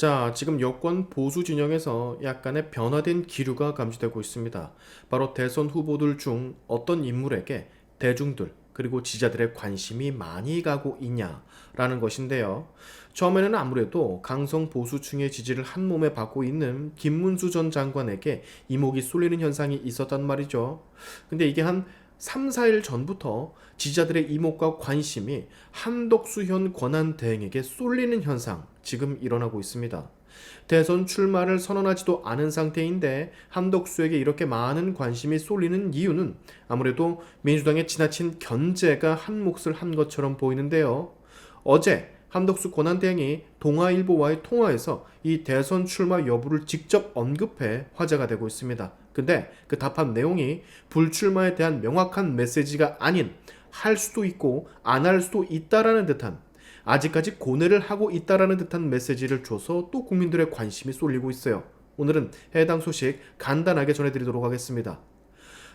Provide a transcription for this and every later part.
자, 지금 여권 보수 진영에서 약간의 변화된 기류가 감지되고 있습니다. 바로 대선 후보들 중 어떤 인물에게 대중들 그리고 지지자들의 관심이 많이 가고 있냐라는 것인데요. 처음에는 아무래도 강성 보수층의 지지를 한 몸에 받고 있는 김문수 전 장관에게 이목이 쏠리는 현상이 있었단 말이죠. 근데 이게 한 3, 4일 전부터 지지자들의 이목과 관심이 한덕수 현 권한대행에게 쏠리는 현상 지금 일어나고 있습니다. 대선 출마를 선언하지도 않은 상태인데 한덕수에게 이렇게 많은 관심이 쏠리는 이유는 아무래도 민주당의 지나친 견제가 한 몫을 한 것처럼 보이는데요. 어제 한덕수 권한대행이 동아일보와의 통화에서 이 대선 출마 여부를 직접 언급해 화제가 되고 있습니다. 근데 그 답한 내용이 불출마에 대한 명확한 메시지가 아닌 할 수도 있고 안 할 수도 있다라는 듯한 아직까지 고뇌를 하고 있다라는 듯한 메시지를 줘서 또 국민들의 관심이 쏠리고 있어요. 오늘은 해당 소식 간단하게 전해드리도록 하겠습니다.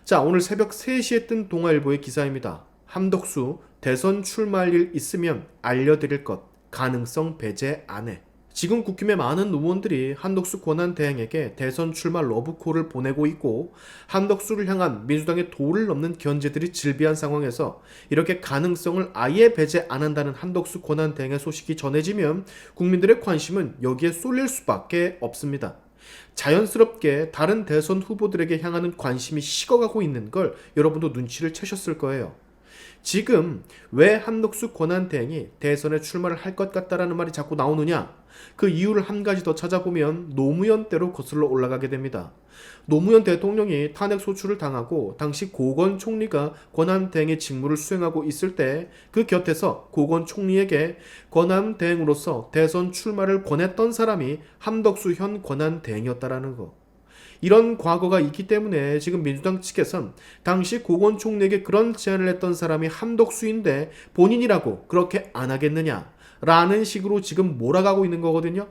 자, 오늘 새벽 3시에 뜬 동아일보의 기사입니다. 한덕수 대선 출마할 일 있으면 알려드릴 것 가능성 배제 안 해. 지금 국힘의 많은 의원들이 한덕수 권한대행에게 대선 출마 러브콜을 보내고 있고 한덕수를 향한 민주당의 도를 넘는 견제들이 질비한 상황에서 이렇게 가능성을 아예 배제 안 한다는 한덕수 권한대행의 소식이 전해지면 국민들의 관심은 여기에 쏠릴 수밖에 없습니다. 자연스럽게 다른 대선 후보들에게 향하는 관심이 식어가고 있는 걸 여러분도 눈치를 채셨을 거예요. 지금 왜 한덕수 권한대행이 대선에 출마를 할 것 같다라는 말이 자꾸 나오느냐? 그 이유를 한 가지 더 찾아보면 노무현 때로 거슬러 올라가게 됩니다. 노무현 대통령이 탄핵 소추를 당하고 당시 고건 총리가 권한대행의 직무를 수행하고 있을 때 그 곁에서 고건 총리에게 권한대행으로서 대선 출마를 권했던 사람이 한덕수 현 권한대행이었다라는 거. 이런 과거가 있기 때문에 지금 민주당 측에선 당시 고건 총리에게 그런 제안을 했던 사람이 한덕수인데 본인이라고 그렇게 안 하겠느냐 라는 식으로 지금 몰아가고 있는 거거든요.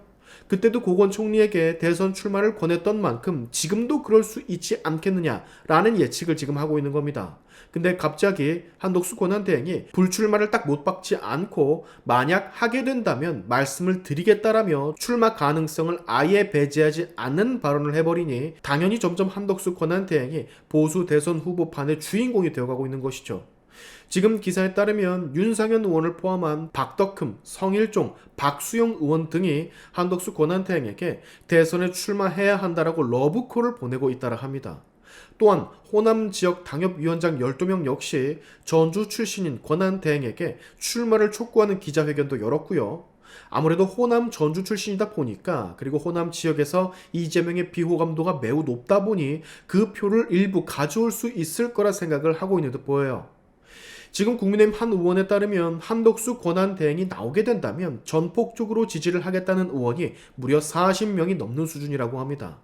그때도 고건 총리에게 대선 출마를 권했던 만큼 지금도 그럴 수 있지 않겠느냐라는 예측을 지금 하고 있는 겁니다. 근데 갑자기 한덕수 권한대행이 불출마를 딱 못 박지 않고 만약 하게 된다면 말씀을 드리겠다라며 출마 가능성을 아예 배제하지 않는 발언을 해버리니 당연히 점점 한덕수 권한대행이 보수 대선 후보판의 주인공이 되어가고 있는 것이죠. 지금 기사에 따르면 윤상현 의원을 포함한 박덕흠, 성일종, 박수영 의원 등이 한덕수 권한대행에게 대선에 출마해야 한다라고 러브콜을 보내고 있다라 합니다. 또한 호남 지역 당협위원장 12명 역시 전주 출신인 권한대행에게 출마를 촉구하는 기자회견도 열었고요. 아무래도 호남 전주 출신이다 보니까 그리고 호남 지역에서 이재명의 비호감도가 매우 높다 보니 그 표를 일부 가져올 수 있을 거라 생각을 하고 있는 듯 보여요. 지금 국민의힘 한 의원에 따르면 한덕수 권한대행이 나오게 된다면 전폭적으로 지지를 하겠다는 의원이 무려 40명이 넘는 수준이라고 합니다.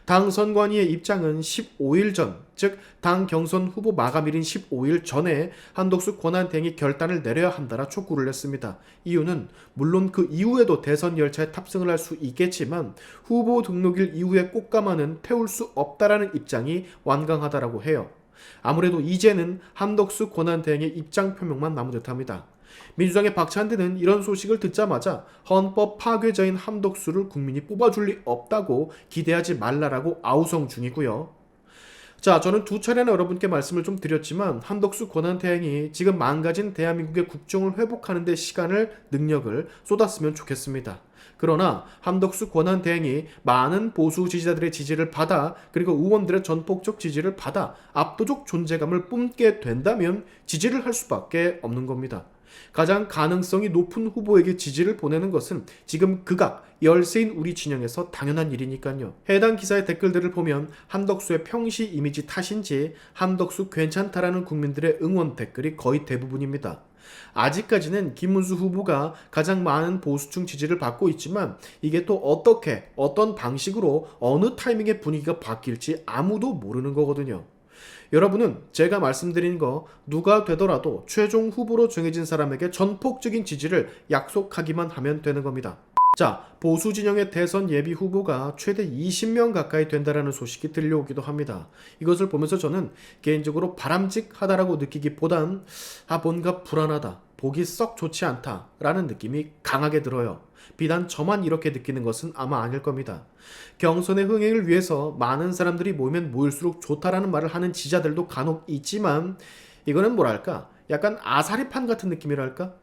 당 선관위의 입장은 15일 전, 즉 당 경선 후보 마감일인 15일 전에 한덕수 권한대행이 결단을 내려야 한다라 촉구를 했습니다. 이유는 물론 그 이후에도 대선 열차에 탑승을 할 수 있겠지만 후보 등록일 이후에 꽃가마는 태울 수 없다라는 입장이 완강하다라고 해요. 아무래도 이제는 한덕수 권한대행의 입장 표명만 남은 듯합니다. 민주당의 박찬대는 이런 소식을 듣자마자 헌법 파괴자인 한덕수를 국민이 뽑아줄 리 없다고 기대하지 말라라고 아우성 중이고요. 자, 저는 두 차례나 여러분께 말씀을 좀 드렸지만 한덕수 권한대행이 지금 망가진 대한민국의 국정을 회복하는 데 시간을, 능력을 쏟았으면 좋겠습니다. 그러나 한덕수 권한대행이 많은 보수 지지자들의 지지를 받아 그리고 의원들의 전폭적 지지를 받아 압도적 존재감을 뿜게 된다면 지지를 할 수밖에 없는 겁니다. 가장 가능성이 높은 후보에게 지지를 보내는 것은 지금 극악 열세인 우리 진영에서 당연한 일이니까요. 해당 기사의 댓글들을 보면 한덕수의 평시 이미지 탓인지 한덕수 괜찮다라는 국민들의 응원 댓글이 거의 대부분입니다. 아직까지는 김문수 후보가 가장 많은 보수층 지지를 받고 있지만 이게 또 어떻게 어떤 방식으로 어느 타이밍에 분위기가 바뀔지 아무도 모르는 거거든요. 여러분은 제가 말씀드린 거 누가 되더라도 최종 후보로 정해진 사람에게 전폭적인 지지를 약속하기만 하면 되는 겁니다. 자, 보수 진영의 대선 예비 후보가 최대 20명 가까이 된다라는 소식이 들려오기도 합니다. 이것을 보면서 저는 개인적으로 바람직하다라고 느끼기보단 뭔가 불안하다, 보기 썩 좋지 않다라는 느낌이 강하게 들어요. 비단 저만 이렇게 느끼는 것은 아마 아닐 겁니다. 경선의 흥행을 위해서 많은 사람들이 모이면 모일수록 좋다라는 말을 하는 지자들도 간혹 있지만 이거는 뭐랄까? 약간 아사리판 같은 느낌이랄까?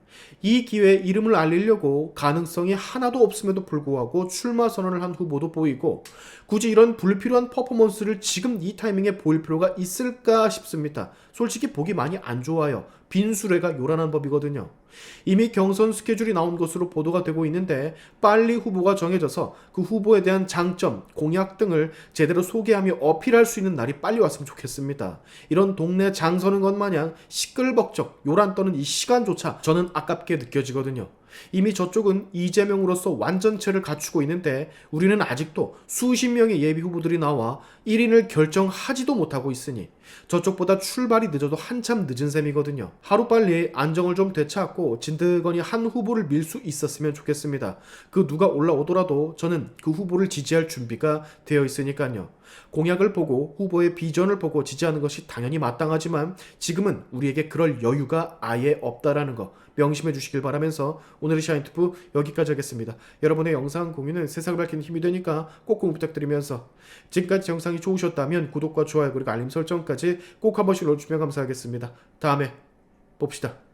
이 기회에 이름을 알리려고 가능성이 하나도 없음에도 불구하고 출마 선언을 한 후보도 보이고 굳이 이런 불필요한 퍼포먼스를 지금 이 타이밍에 보일 필요가 있을까 싶습니다. 솔직히 보기 많이 안 좋아요. 빈수레가 요란한 법이거든요. 이미 경선 스케줄이 나온 것으로 보도가 되고 있는데 빨리 후보가 정해져서 그 후보에 대한 장점, 공약 등을 제대로 소개하며 어필할 수 있는 날이 빨리 왔으면 좋겠습니다. 이런 동네 장 서는 것 마냥 시끌벅적 요란 떠는 이 시간조차 저는 아깝게 느껴지거든요. 이미 저쪽은 이재명으로서 완전체를 갖추고 있는데 우리는 아직도 수십 명의 예비 후보들이 나와 1인을 결정하지도 못하고 있으니 저쪽보다 출발이 늦어도 한참 늦은 셈이거든요. 하루빨리 안정을 좀 되찾고 진드건이 한 후보를 밀 수 있었으면 좋겠습니다. 그 누가 올라오더라도 저는 그 후보를 지지할 준비가 되어 있으니까요. 공약을 보고 후보의 비전을 보고 지지하는 것이 당연히 마땅하지만 지금은 우리에게 그럴 여유가 아예 없다라는 거 명심해 주시길 바라면서 오늘의 샤인투프 여기까지 하겠습니다. 여러분의 영상 공유는 세상을 밝히는 힘이 되니까 꼭 공유 부탁드리면서 지금까지 영상이 좋으셨다면 구독과 좋아요 그리고 알림 설정까지 꼭 한 번씩 눌러주시면 감사하겠습니다. 다음에 봅시다.